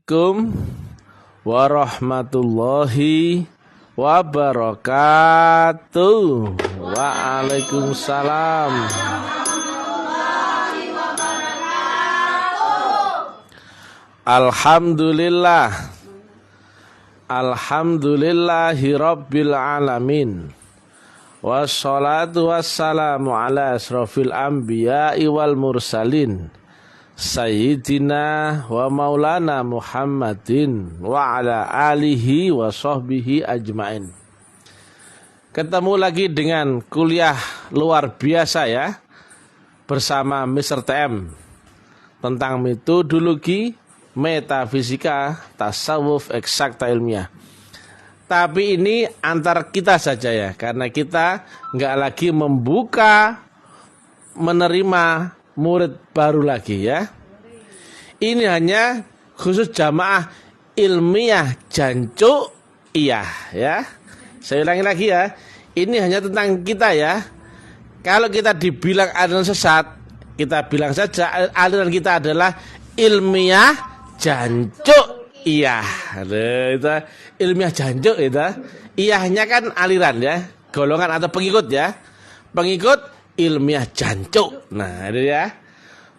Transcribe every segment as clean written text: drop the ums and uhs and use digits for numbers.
Assalamualaikum warahmatullahi wabarakatuh. Waalaikumsalam. Alhamdulillah. Alhamdulillahi rabbil alamin. Wassalatu wassalamu ala asrofil anbiya'i wal mursalin Sayyidina wa maulana Muhammadin wa ala alihi wa sahbihi ajmain. Ketemu lagi dengan kuliah luar biasa ya, bersama Mr. TM tentang metodologi metafisika tasawuf eksakta ilmiah. Tapi ini antar kita saja ya, karena kita nggak lagi membuka menerima murid baru lagi ya. Ini hanya khusus jamaah ilmiah jancuk iya ya. Saya ulangi lagi ya. Ini hanya tentang kita ya. Kalau kita dibilang aliran sesat, kita bilang saja aliran kita adalah ilmiah jancuk iya. Itu ilmiah jancuk itu. Iyahnya kan aliran ya, golongan atau pengikut ya. Pengikut ilmiah jancuk. Nah, itu ya.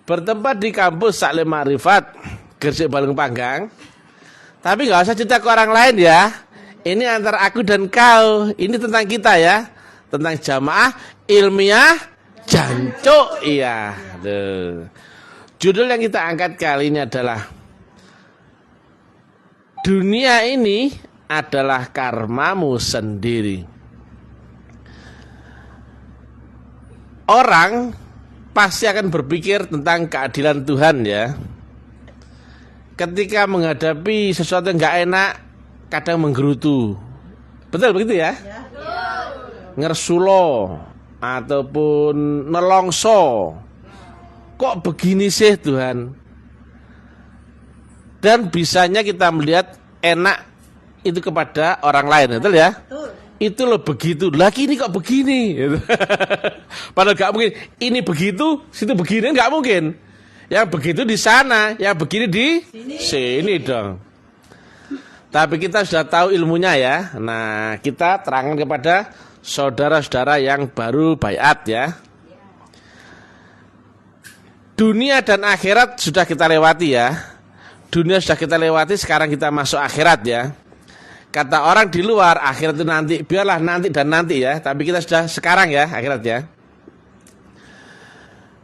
Bertempat di kampus Salim Ma'rifat, Gresik Balong Panggang. Tapi nggak usah cerita ke orang lain ya. Ini antara aku dan kau. Ini tentang kita ya. Tentang jamaah ilmiah jancuk. Iya. Tuh. Judul yang kita angkat kali ini adalah dunia ini adalah karmamu sendiri. Orang pasti akan berpikir tentang keadilan Tuhan ya. Ketika menghadapi sesuatu yang gak enak, kadang menggerutu. Betul begitu ya? Ngersulo ataupun nelongso. Kok begini sih Tuhan? Dan bisanya kita melihat enak itu kepada orang lain, betul ya? Itu loh begitu, lagi ini kok begini gitu. Padahal gak mungkin ini begitu, situ begini, gak mungkin. Yang begitu di sana, yang begini di sini dong. Tapi kita sudah tahu ilmunya ya. Nah, kita terangkan kepada saudara-saudara yang baru baiat ya. Dunia dan akhirat sudah kita lewati ya. Dunia sudah kita lewati, sekarang kita masuk akhirat ya. Kata orang di luar, akhirat itu nanti, biarlah nanti dan nanti ya. Tapi kita sudah sekarang ya, akhirat ya.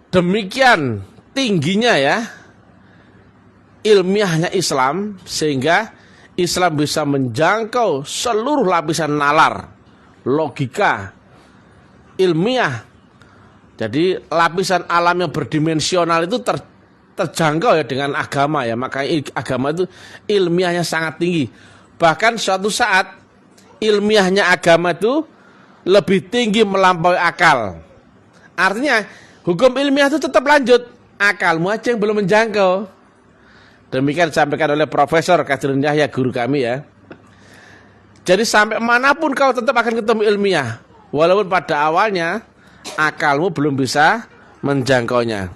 Demikian tingginya ya ilmiahnya Islam, sehingga Islam bisa menjangkau seluruh lapisan nalar, logika, ilmiah. Jadi lapisan alam yang berdimensional itu terjangkau ya dengan agama ya. Makanya agama itu ilmiahnya sangat tinggi. Bahkan suatu saat ilmiahnya agama itu lebih tinggi melampaui akal. Artinya hukum ilmiah itu tetap lanjut, akalmu aja yang belum menjangkau. Demikian disampaikan oleh Profesor Kadirun Yahya, guru kami ya. Jadi sampai manapun kau tetap akan ketemu ilmiah, walaupun pada awalnya akalmu belum bisa menjangkaunya.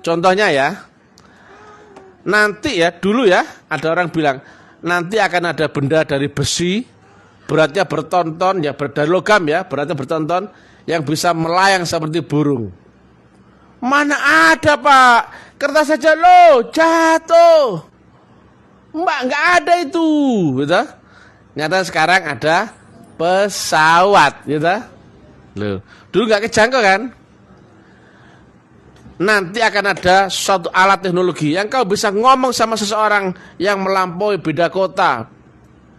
Contohnya ya, nanti ya, dulu ya ada orang bilang nanti akan ada benda dari besi, beratnya bertonton, ya dari logam ya, beratnya bertonton, yang bisa melayang seperti burung. Mana ada Pak, kertas saja lo jatuh. Mbak nggak ada itu, gitu. Nyata sekarang ada pesawat, gitu. Loh, dulu nggak kejangkau kan? Nanti akan ada suatu alat teknologi yang kau bisa ngomong sama seseorang yang melampaui beda kota,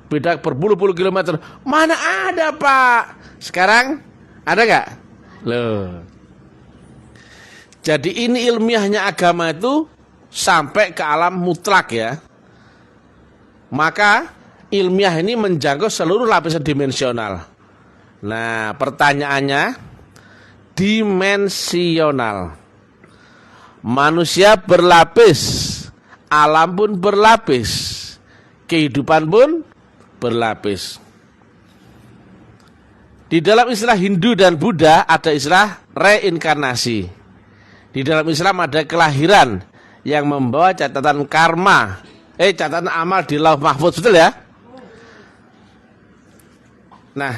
beda berpuluh-puluh kilometer. Mana ada Pak? Sekarang ada gak? Loh. Jadi ini ilmiahnya agama itu sampai ke alam mutlak ya. Maka ilmiah ini menjangkau seluruh lapisan dimensional. Nah pertanyaannya, dimensional. Manusia berlapis, alam pun berlapis, kehidupan pun berlapis. Di dalam istilah Hindu dan Buddha ada istilah reinkarnasi. Di dalam Islam ada kelahiran yang membawa catatan karma catatan amal di Lauh Mahfuz, betul ya? Nah,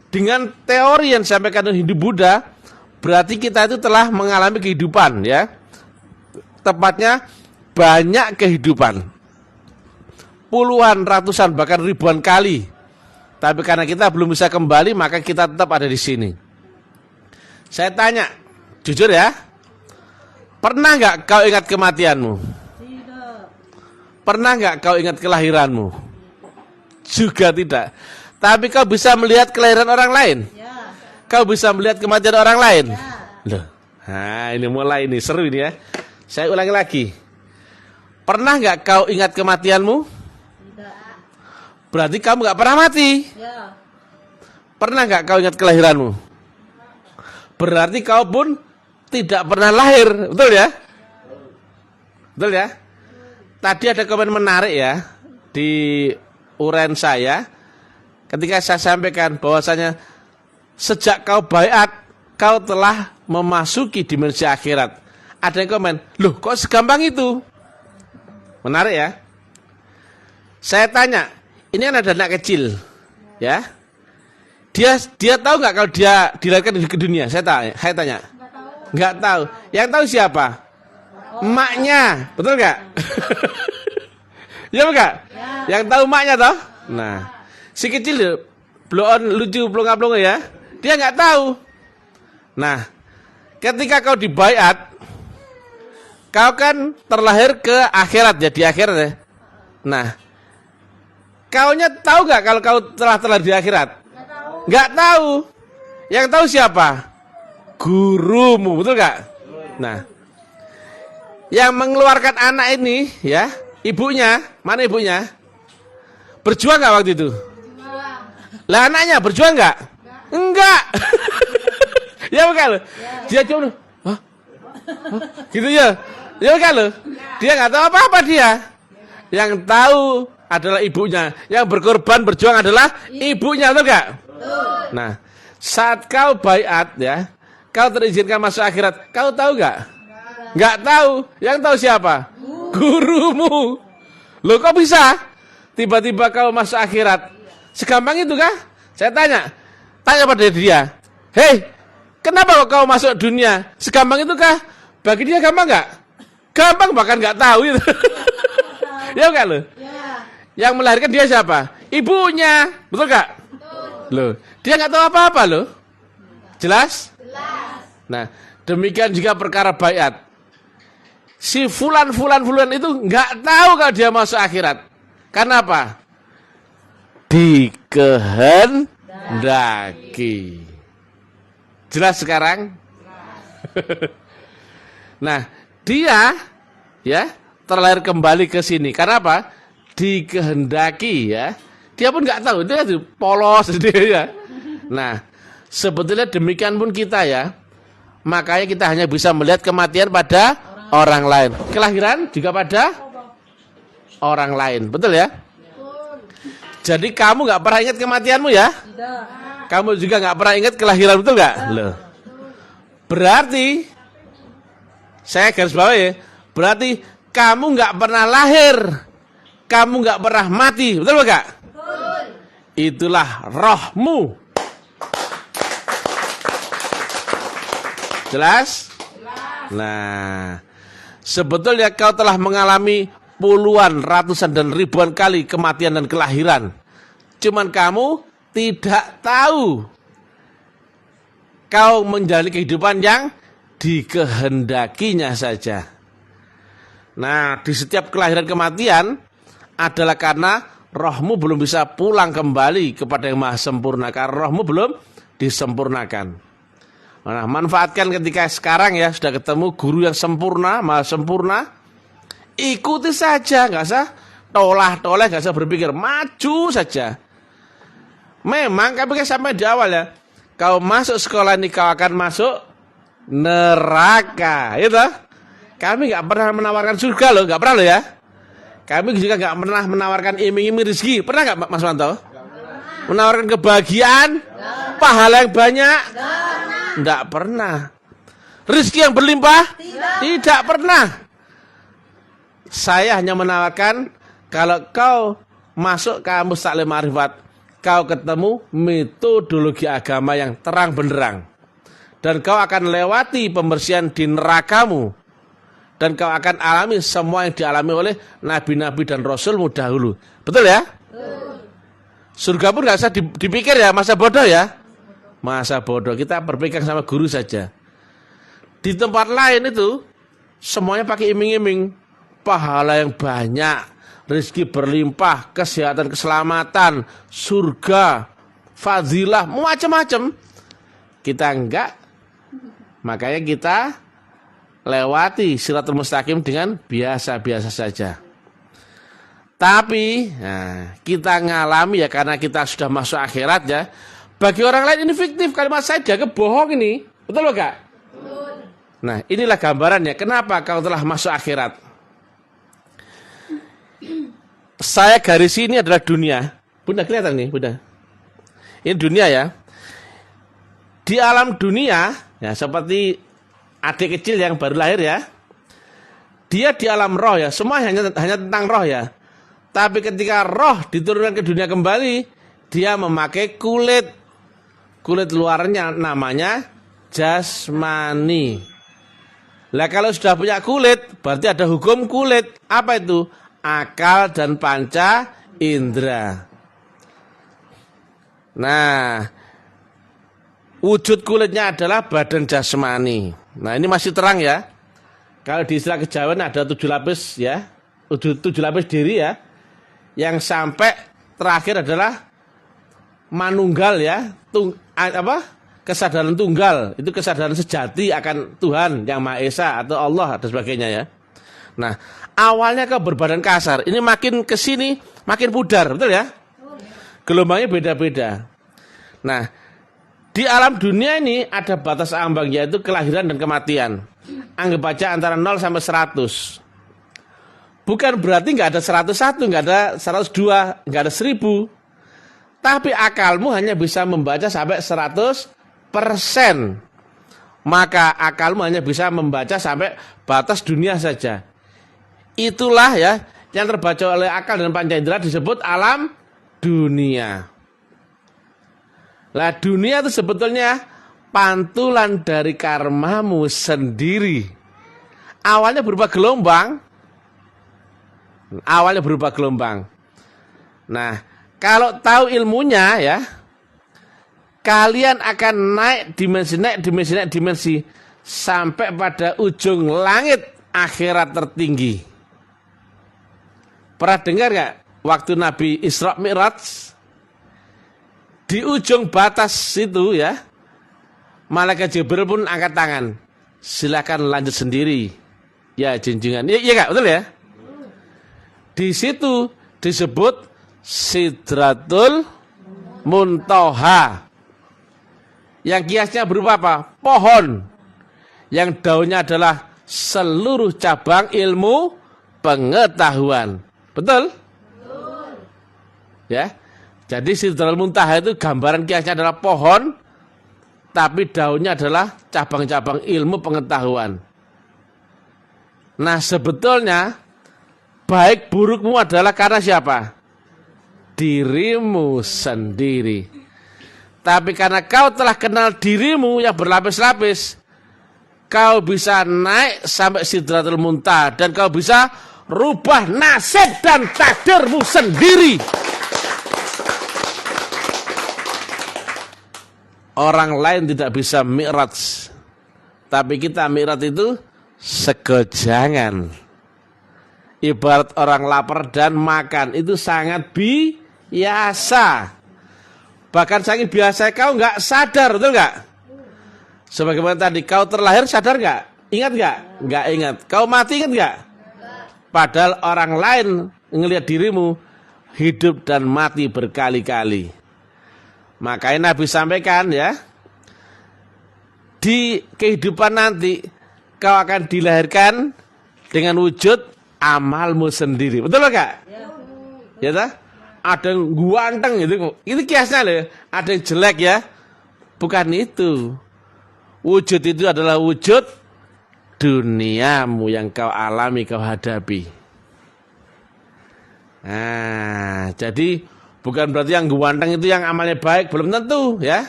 dengan teori yang disampaikan oleh Hindu Buddha, berarti kita itu telah mengalami kehidupan ya. Tepatnya banyak kehidupan. Puluhan, ratusan, bahkan ribuan kali. Tapi karena kita belum bisa kembali, maka kita tetap ada di sini. Saya tanya, jujur ya, pernah nggak kau ingat kematianmu? Tidak. Pernah nggak kau ingat kelahiranmu? Juga tidak. Tapi kau bisa melihat kelahiran orang lain? Ya. Kau bisa melihat kematian orang lain? Ya. Loh, nah ini mulai ini seru ini ya. Saya ulangi lagi. Pernah nggak kau ingat kematianmu? Tidak. Berarti kamu nggak pernah mati. Ya. Pernah nggak kau ingat kelahiranmu? Berarti kau pun tidak pernah lahir, betul ya? Betul ya? Tadi ada komen menarik ya di uraian saya. Ketika saya sampaikan bahwasanya sejak kau baiat, kau telah memasuki dimensi akhirat. Ada yang komen, loh kok segampang itu? Menarik ya. Saya tanya, ini kan ada anak kecil, ya. Dia tahu nggak kalau dia dilahirkan ke dunia? Saya tanya. Nggak tahu. Yang tahu siapa? Emaknya, betul nggak? Ya enggak? Yang tahu emaknya toh? Nah. Si kecil bloon lucu plonga-plonga ya. Dia nggak tahu. Nah, ketika kau dibaiat, kau kan terlahir ke akhirat ya, di akhirat ya. Nah, kaunya tahu nggak kalau kau telah terlahir di akhirat? Nggak tahu. Yang tahu siapa? Gurumu, betul nggak? Nah, yang mengeluarkan anak ini ya, ibunya, mana ibunya? Berjuang nggak waktu itu? Lah anaknya berjuang nggak? Enggak. Ya bukan loh. Dia cuma, hah? Gitu ya. Ya bukan loh. Dia nggak tahu apa-apa dia. Yang tahu adalah ibunya. Yang berkorban berjuang adalah ibunya, betul nggak? Nah, saat kau baiat ya, kau terizinkan masuk akhirat. Kau tahu nggak? Nggak tahu. Yang tahu siapa? Gurumu. Loh kok bisa? Tiba-tiba kau masuk akhirat. Segampang itu kah? Saya tanya pada dia. Hei, kenapa kau masuk dunia? Segampang itu kah? Bagi dia gampang nggak? Gampang, bahkan nggak tahu itu. Ya enggak loh? Yang melahirkan dia siapa? Ibunya, betul nggak? Loh, dia nggak tahu apa-apa loh. Jelas? Nah, demikian juga perkara baiat. Si fulan itu nggak tahu kalau dia masuk akhirat. Karena apa? Dikehendaki. Jelas sekarang? Nah, dia ya terlahir kembali ke sini. Karena apa? Dikehendaki ya. Dia pun nggak tahu, dia polos dia ya. Nah, sebetulnya demikian pun kita ya. Makanya kita hanya bisa melihat kematian pada orang lain. Kelahiran juga pada orang lain. Betul ya? Jadi kamu nggak pernah ingat kematianmu ya? Tidak. Kamu juga nggak pernah ingat kelahiran, betul nggak? Loh. Berarti saya garis bawahi, berarti kamu nggak pernah lahir, kamu nggak pernah mati, betul nggak? Betul. Itulah rohmu. Jelas? Nah, sebetulnya kau telah mengalami puluhan, ratusan, dan ribuan kali kematian dan kelahiran. Cuman kamu tidak tahu. Kau menjalani kehidupan yang dikehendakinya saja. Nah, di setiap kelahiran kematian adalah karena rohmu belum bisa pulang kembali kepada yang maha sempurna. Karena rohmu belum disempurnakan. Nah, manfaatkan ketika sekarang ya, sudah ketemu guru yang sempurna, maha sempurna. Ikuti saja, nggak usah toleh, nggak usah berpikir, maju saja. Memang kami kan sampai di awal ya, kau masuk sekolah ini kau akan masuk neraka, itu. Kami nggak pernah menawarkan surga loh, nggak pernah loh ya. Kami juga nggak pernah menawarkan iming-iming rezeki, pernah nggak Mas Wanto? Menawarkan kebahagiaan, pahala yang banyak, nggak pernah. Rezeki yang berlimpah, tidak pernah. Saya hanya menawarkan Kalau kau masuk kampus taklim ma'rifat, kau ketemu metodologi agama yang terang benderang. Dan kau akan lewati pembersihan di nerakamu. Dan kau akan alami semua yang dialami oleh nabi-nabi dan rasulmu dahulu. Betul ya? Surga pun gak usah dipikir ya, masa bodoh ya. Masa bodoh, kita berpegang sama guru saja. Di tempat lain itu semuanya pakai iming-iming. Pahala yang banyak, rezeki berlimpah, kesehatan, keselamatan, surga, fadilah, macam-macam. Kita enggak. Makanya kita lewati siratul mustaqim dengan biasa-biasa saja. Tapi kita ngalami ya karena kita sudah masuk akhirat ya. Bagi orang lain ini fiktif, kalimat saya dianggap bohong ini. Betul loh Kak? Betul. Nah inilah gambarannya. Kenapa kau telah masuk akhirat? Saya garis ini adalah dunia. Bunda kelihatan nih Bunda. Ini dunia ya. Di alam dunia ya seperti adik kecil yang baru lahir ya. Dia di alam roh ya. Semua hanya tentang roh ya. Tapi ketika roh diturunkan ke dunia kembali, dia memakai kulit. Kulit luarnya namanya jasmani. Lah kalau sudah punya kulit, berarti ada hukum kulit. Apa itu? Akal dan panca indera. Nah, wujud kulitnya adalah badan jasmani. Nah ini masih terang ya. Kalau di istilah kejawen ada 7 lapis ya. 7 lapis diri ya. Yang sampai terakhir adalah manunggal ya, kesadaran tunggal, itu kesadaran sejati akan Tuhan yang Maha Esa atau Allah dan sebagainya ya. Nah, awalnya kau berbadan kasar, ini makin kesini makin pudar, betul ya? Gelombangnya beda-beda. Nah, di alam dunia ini ada batas ambang yaitu kelahiran dan kematian. Anggap aja antara 0 sampai 100. Bukan berarti nggak ada 101, nggak ada 102, nggak ada 1000. Tapi akalmu hanya bisa membaca sampai 100%. Maka akalmu hanya bisa membaca sampai batas dunia saja. Itulah ya yang terbaca oleh akal dan panca indera disebut alam dunia. Lah dunia itu sebetulnya pantulan dari karmamu sendiri. Awalnya berupa gelombang. Nah, kalau tahu ilmunya ya, kalian akan naik dimensi sampai pada ujung langit akhirat tertinggi. Pernah dengar gak waktu Nabi Isra Mi'raj? Di ujung batas itu ya, Malaikat Jibril pun angkat tangan. Silakan lanjut sendiri. Ya junjungan. Iya Kak, betul ya? Di situ disebut Sidratul Muntaha. Yang kiasnya berupa apa? Pohon. Yang daunnya adalah seluruh cabang ilmu pengetahuan. Betul? Betul. Ya. Jadi Sidratul Muntaha itu gambaran kiasnya adalah pohon, tapi daunnya adalah cabang-cabang ilmu pengetahuan. Nah, sebetulnya baik burukmu adalah karena siapa? Dirimu sendiri. Tapi karena kau telah kenal dirimu yang berlapis-lapis, kau bisa naik sampai Sidratul Muntaha dan kau bisa rubah nasib dan takdirmu sendiri. Orang lain tidak bisa mi'raj, tapi kita mi'raj itu segojangan. Ibarat orang lapar dan makan itu sangat biasa. Bahkan saking biasa kau nggak sadar, betul nggak? Sebagaimana tadi kau terlahir sadar nggak? Ingat nggak? Nggak ingat. Kau mati ingat nggak? Padahal orang lain ngelihat dirimu hidup dan mati berkali-kali. Makanya Nabi sampaikan ya, di kehidupan nanti kau akan dilahirkan dengan wujud amalmu sendiri. Betul Kak? Ya tak? Ada yang ganteng gitu. Itu kiasnya loh. Ada yang jelek ya. Bukan itu. Wujud itu adalah wujud duniamu yang kau alami, kau hadapi. Nah, jadi bukan berarti yang ganteng itu yang amalnya baik, belum tentu ya.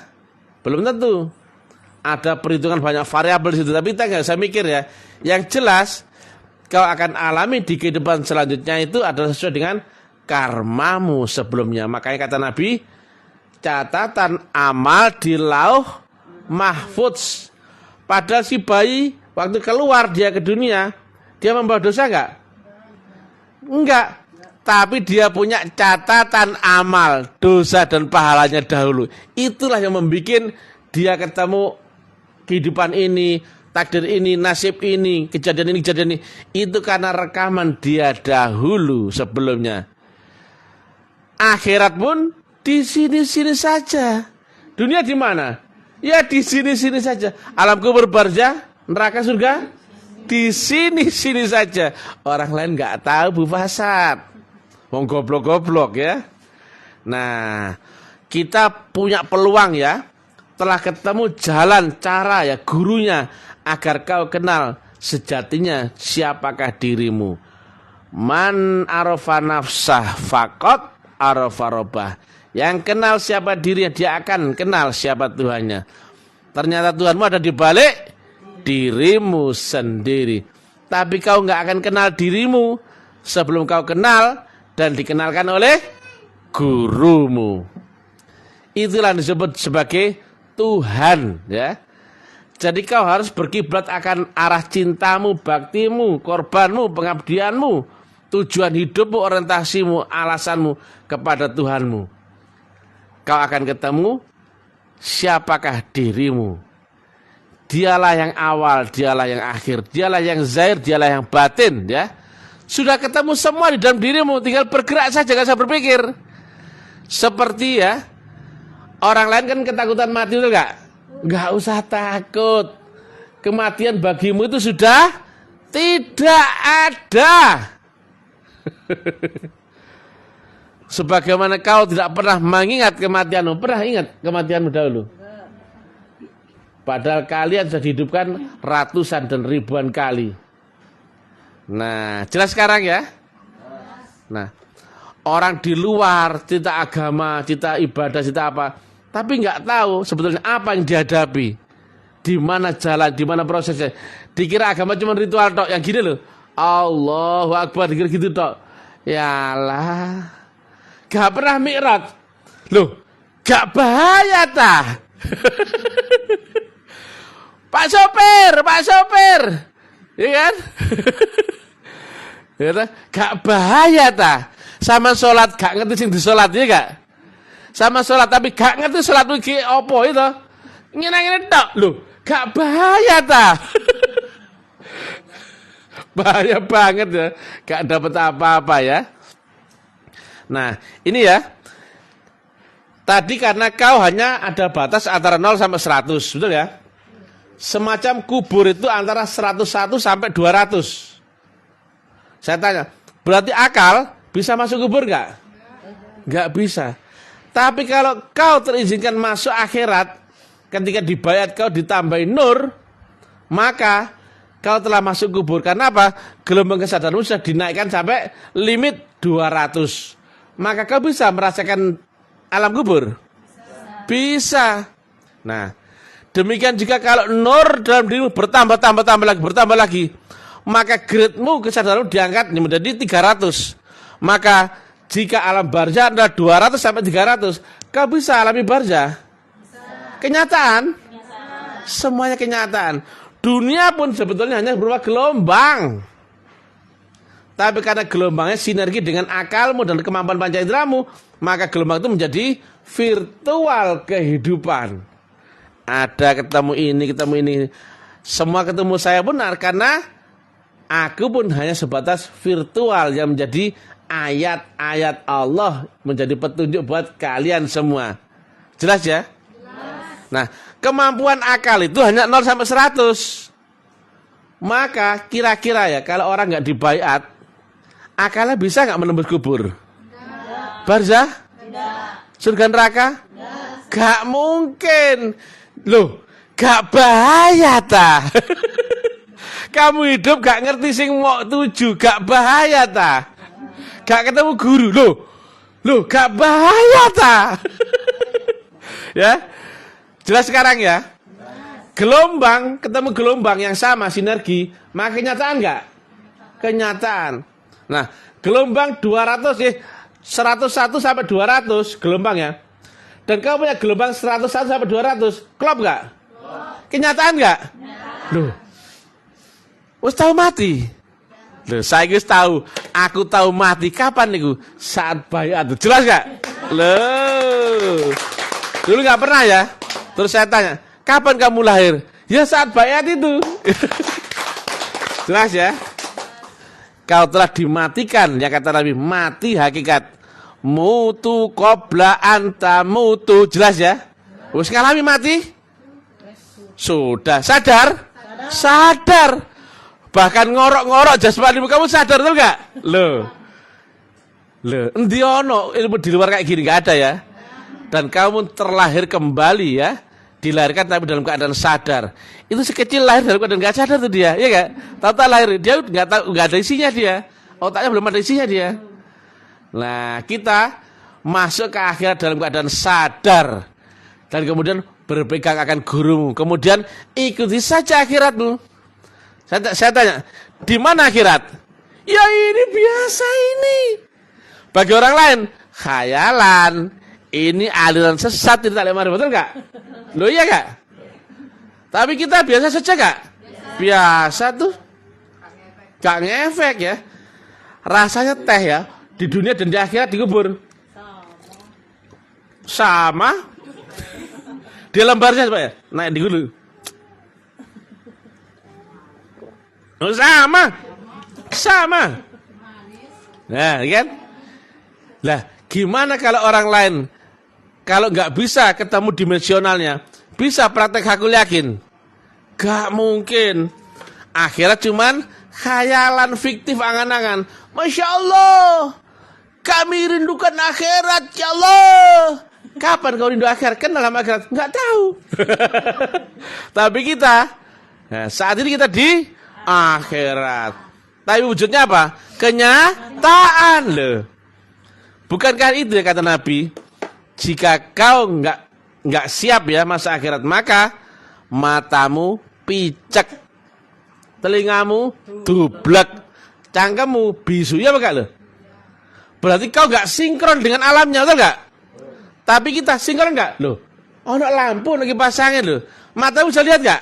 Belum tentu. Ada perhitungan banyak variabel di situ, tapi kita nggak usah mikir ya. Yang jelas kau akan alami di kehidupan selanjutnya itu adalah sesuai dengan karmamu sebelumnya. Makanya kata Nabi, catatan amal di lauh mahfudz. Padahal si bayi waktu keluar dia ke dunia, dia membawa dosa enggak? Enggak. Tapi dia punya catatan amal, dosa dan pahalanya dahulu. Itulah yang membuat dia ketemu kehidupan ini, takdir ini, nasib ini, kejadian ini. Itu karena rekaman dia dahulu sebelumnya. Akhirat pun di sini-sini saja. Dunia di mana? Ya di sini-sini saja. Alam kubur, barzah, neraka, surga, di sini-sini saja. Orang lain nggak tahu Bu Fasad. Wong goblok-goblok ya. Nah, kita punya peluang ya. Telah ketemu jalan, cara ya, gurunya. Agar kau kenal sejatinya siapakah dirimu. Man arafa nafsah faqad arafa rabbah. Yang kenal siapa dirinya, dia akan kenal siapa Tuhannya. Ternyata Tuhanmu ada di balik dirimu sendiri. Tapi kau nggak akan kenal dirimu sebelum kau kenal dan dikenalkan oleh gurumu. Itulah disebut sebagai Tuhan ya. Jadi kau harus berkiblat akan arah cintamu, baktimu, korbanmu, pengabdianmu, tujuan hidupmu, orientasimu, alasanmu kepada Tuhanmu. Kau akan ketemu siapakah dirimu. Dialah yang awal, dialah yang akhir, dialah yang zahir, dialah yang batin ya. Sudah ketemu semua di dalam dirimu, tinggal bergerak saja, gak usah berpikir. Seperti ya, orang lain kan ketakutan mati itu Gak usah takut. Kematian bagimu itu sudah tidak ada. Sebagaimana kau tidak pernah mengingat kematianmu. Pernah ingat kematianmu dahulu? Padahal kalian sudah dihidupkan ratusan dan ribuan kali. Nah, jelas sekarang ya. Nah, orang di luar cerita agama, cerita ibadah, cerita apa, tapi nggak tahu sebetulnya apa yang dihadapi, di mana jalan, di mana prosesnya. Dikira agama cuma ritual tok, yang gini loh, Allahu Akbar, dikira gitu tok. Yalah, gak pernah mi'raj, loh, gak bahaya tah? Pak sopir, iya kan? Gak bahaya ta? Sama sholat gak ngerti sing disolat ya gak? Sama sholat tapi gak ngerti sholat iki opo itu? Ngene-ngene tok lho, gak bahaya ta? Bahaya banget ya, gak dapat apa-apa ya. Nah, ini ya. Tadi karena kau hanya ada batas antara 0 sampai 100, betul ya? Semacam kubur itu antara 101 sampai 200. Saya tanya, berarti akal bisa masuk kubur enggak? Enggak bisa. Tapi kalau kau terizinkan masuk akhirat, ketika dibayat kau ditambahin nur, maka kau telah masuk kubur. Karena apa? Gelombang kesadaranmu sudah dinaikkan sampai limit 200. Maka kau bisa merasakan alam kubur? Bisa. Nah, demikian juga kalau nur dalam dirimu bertambah lagi, maka grade-mu kesadaranmu diangkat menjadi 300. Maka jika alam barzah adalah 200 sampai 300, kau bisa alami barzah. Kenyataan? Semuanya kenyataan. Dunia pun sebetulnya hanya berupa gelombang. Tapi karena gelombangnya sinergi dengan akalmu dan kemampuan panca inderamu, maka gelombang itu menjadi virtual kehidupan. Ada ketemu ini. Semua ketemu saya benar karena aku pun hanya sebatas virtual yang menjadi ayat-ayat Allah, menjadi petunjuk buat kalian semua. Jelas ya? Jelas. Nah, kemampuan akal itu hanya 0 sampai 100. Maka kira-kira ya, kalau orang nggak dibaiat, akalnya bisa nggak menembus kubur? Tidak. Barzah? Tidak. Surga neraka? Tidak. Gak mungkin. Loh, gak bahaya ta? Kamu hidup gak ngerti sing mau tuju, gak bahaya ta? gak ketemu guru. Loh, gak bahaya ta? Ya. Jelas sekarang ya? Gelombang ketemu gelombang yang sama sinergi, maka kenyataan enggak? Kenyataan. Nah, gelombang 101 sampai 200 gelombang ya. Dan kamu punya gelombang 101 sampai 200, klop enggak? Kenyataan enggak? Loh. Wis tahu mati. Loh, saya wis tahu. Aku tahu mati kapan niku? Saat bayat. Jelas enggak? Loh. Dulu enggak pernah ya? Terus saya tanya, kapan kamu lahir? Ya saat bayat itu. Jelas ya? Kau telah dimatikan, ya kata Nabi, mati hakikat. Mutu qabla anta mutu. Jelas ya? Wis ngalami mati? Sudah. Sadar? Sadar. Bahkan ngorok-ngorok jasmanimu kamu sadar tuh enggak? Loh, endi ono ilmu di luar kayak gini enggak ada ya? Dan kamu terlahir kembali ya, dilahirkan tapi dalam keadaan sadar. Itu sekecil lahir dalam keadaan enggak sadar tuh dia, ya enggak? Tahu-tahu lahir dia enggak tahu, enggak ada isinya dia. Otaknya belum ada isinya dia. Nah, kita masuk ke akhirat dalam keadaan sadar. Dan kemudian berpegang akan gurumu. Kemudian ikuti saja akhiratmu. Saya tanya, di mana akhirat? Ya ini biasa ini. Bagi orang lain, khayalan. Ini aliran sesat tidak lemari, betul nggak? Loh iya nggak? Tapi kita biasa saja nggak? Biasa tuh, nggak ngefek ya. Rasanya teh ya di dunia dan di akhirat dikubur. Sama. Di lembarnya coba ya, naik di hulu. Sama. Nah, kan? Lah, gimana kalau orang lain? Kalau nggak bisa ketemu dimensionalnya, bisa praktek hakul yakin? Gak mungkin. Akhirat cuman khayalan fiktif angan-angan. Masya Allah, kami rindukan akhirat, ya Allah. Kapan kau rindu akhirat? Kan dalam akhirat nggak tahu. Tapi kita, nah, saat ini kita di akhirat. Tapi wujudnya apa? Kenyataan loh. Bukankah itu ya kata Nabi? Jika kau nggak siap ya masa akhirat, maka matamu picek, telingamu dublek, cangkemmu bisu ya enggak loh? Berarti kau nggak sinkron dengan alamnya, betul nggak? Tapi kita sinkron nggak loh? Oh, no lampu lagi pasangin loh. Matamu bisa lihat nggak?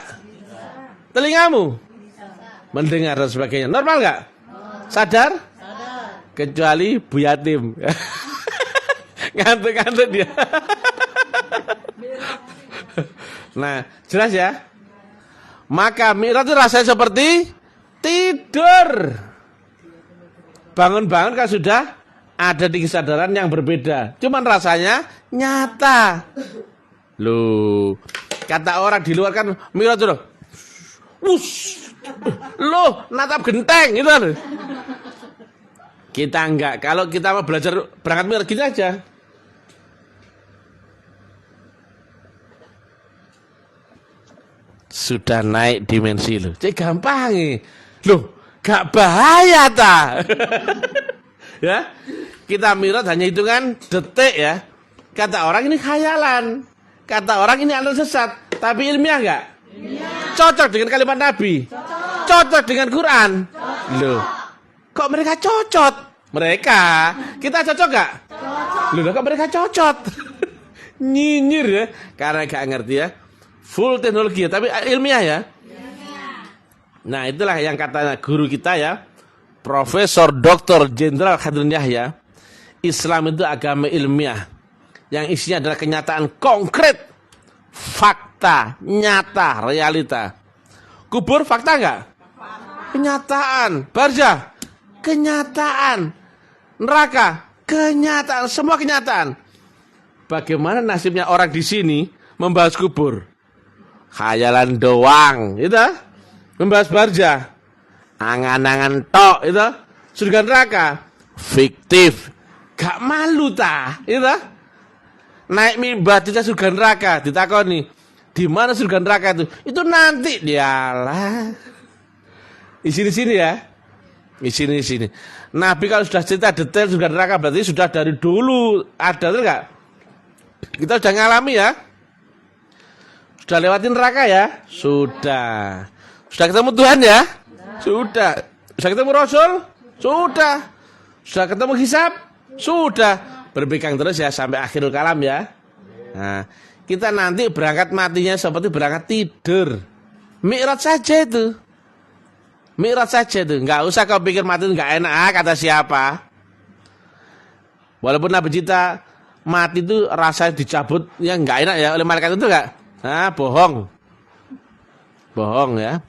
Telingamu mendengar dan sebagainya. Normal nggak? Sadar? Kecuali Bu Yatim. Ngantuk-ngantuk dia. Nah, jelas ya. Maka Mi'raj itu rasanya seperti tidur. Bangun-bangun kan sudah ada di kesadaran yang berbeda. Cuman rasanya nyata. Loh, kata orang di luar kan Mi'raj itu loh, natap genteng gitu kan. Kita enggak. Kalau kita mau belajar berangkat Mi'raj gini aja. Sudah naik dimensi loh. Cek gampang nih. Loh, gak bahaya ta. Ya. Kita Mi'raj hanya hitungan detik ya. Kata orang ini khayalan. Kata orang ini aliran sesat. Tapi ilmiah enggak? Cocok dengan kalimat Nabi. Cocok dengan Quran. Loh. Kok mereka cocok? Mereka. Kita cocok gak? Loh, kok mereka cocok? Nyinyir ya. Karena gak ngerti ya. Full teknologi, tapi ilmiah ya. Nah, itulah yang katanya guru kita ya, Profesor Dr. Jenderal Khadrun Yahya. Islam itu agama ilmiah yang isinya adalah kenyataan konkret, fakta, nyata, realita. Kubur fakta enggak? Kenyataan. Barzah, kenyataan. Neraka, kenyataan. Semua kenyataan. Bagaimana nasibnya orang di sini membahas kubur? Khayalan doang, itu membahas barzah, angan-angan tok, itu surga neraka, fiktif, gak malu ta, itu naik mimbar di surga neraka, ditakoni, di mana surga neraka itu nanti dialah, di sini ya, di sini, Nabi kalau sudah cerita detail sudah neraka berarti sudah dari dulu ada, betul nggak? Kita sudah ngalami ya. Sudah lewatin neraka ya? Sudah. Sudah ketemu Tuhan ya? Sudah. Sudah ketemu Rasul? Sudah. Sudah ketemu hisab? Sudah. Berpegang terus ya sampai akhirul kalam ya. Nah, kita nanti berangkat matinya seperti berangkat tidur. Mi'raj saja itu. Mi'raj saja itu. Enggak usah kau pikir mati itu enggak enak, kata siapa. Walaupun Nabi cerita mati itu rasanya dicabut yang enggak enak ya oleh malaikat itu enggak? Nah, bohong. Bohong ya.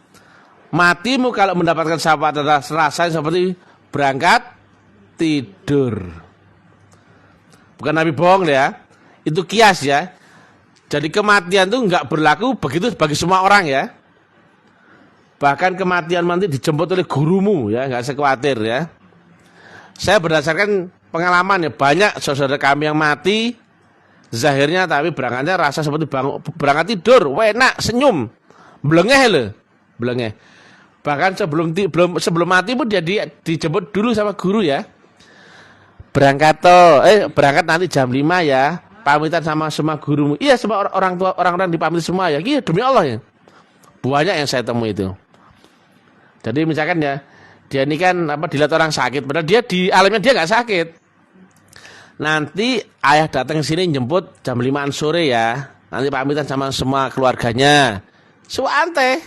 Matimu kalau mendapatkan syafaat adalah rasanya seperti berangkat tidur. Bukan Nabi bohong ya. Itu kias ya. Jadi kematian itu enggak berlaku begitu bagi semua orang ya. Bahkan kematian nanti dijemput oleh gurumu ya, enggak usah khawatir ya. Saya berdasarkan pengalaman ya, banyak saudara kami yang mati zahirnya tapi berangkatnya rasa seperti berangkat tidur, enak, senyum. Blengeh loh, blengeh. Bahkan sebelum mati pun dia dijemput dulu sama guru ya. Berangkat nanti jam 5 ya. Pamitan sama semua gurumu. Iya, semua orang-orang dipamit semua ya. Iya, demi Allah ya. Banyak yang saya temui itu. Jadi misalkan ya, dia ini kan dilihat orang sakit, padahal dia di alamnya dia nggak sakit. Nanti ayah datang ke sini jemput jam 5 sore ya. Nanti pamitan sama semua keluarganya. Suante.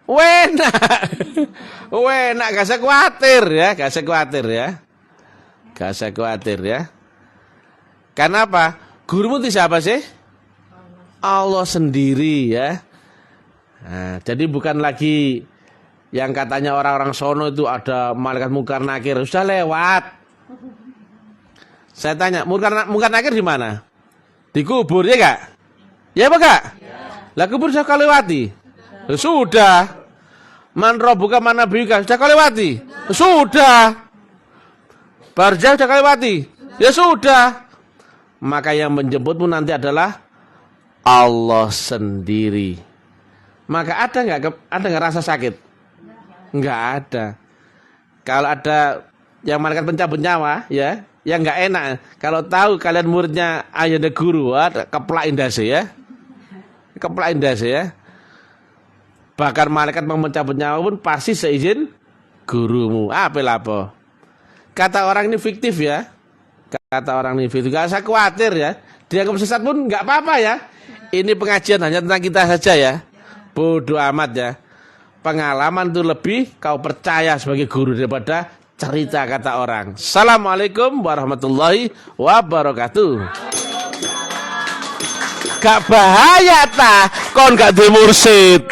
Wenak. Wenak, gak usah khawatir ya, gak usah khawatir ya. Gak usah khawatir ya. Karena apa? Gurumu itu siapa sih? Allah sendiri ya. Nah, jadi bukan lagi yang katanya orang-orang sono itu ada malaikat mungkar nakir, sudah lewat. Saya tanya, mungkar nakir di mana? Di kubur ya enggak? Ya apa enggak? Lah kubur sudah kau lewati? Sudah. Man rabbuka man nabiyuka sudah kau lewati? Sudah. Barzah sudah kau lewati? Ya sudah. Maka yang menjemputmu nanti adalah Allah sendiri. Maka ada nggak rasa sakit? Nggak ada. Kalau ada yang malaikat pencabut nyawa, ya, yang nggak enak. Kalau tahu kalian muridnya ayahanda guru, keplak indase ya, keplak indase ya. Bahkan malaikat mau mencabut nyawa pun pasti seizin gurumu. Apa? Kata orang ini fiktif ya. Kata orang ini fiktif. Gak usah khawatir ya. Dia kesesat pun nggak apa-apa ya. Ini pengajian hanya tentang kita saja ya. Bodoh amat ya. Pengalaman itu lebih kau percaya sebagai guru daripada cerita kata orang. Assalamualaikum warahmatullahi wabarakatuh. Gak bahaya ta kon gak di mursid.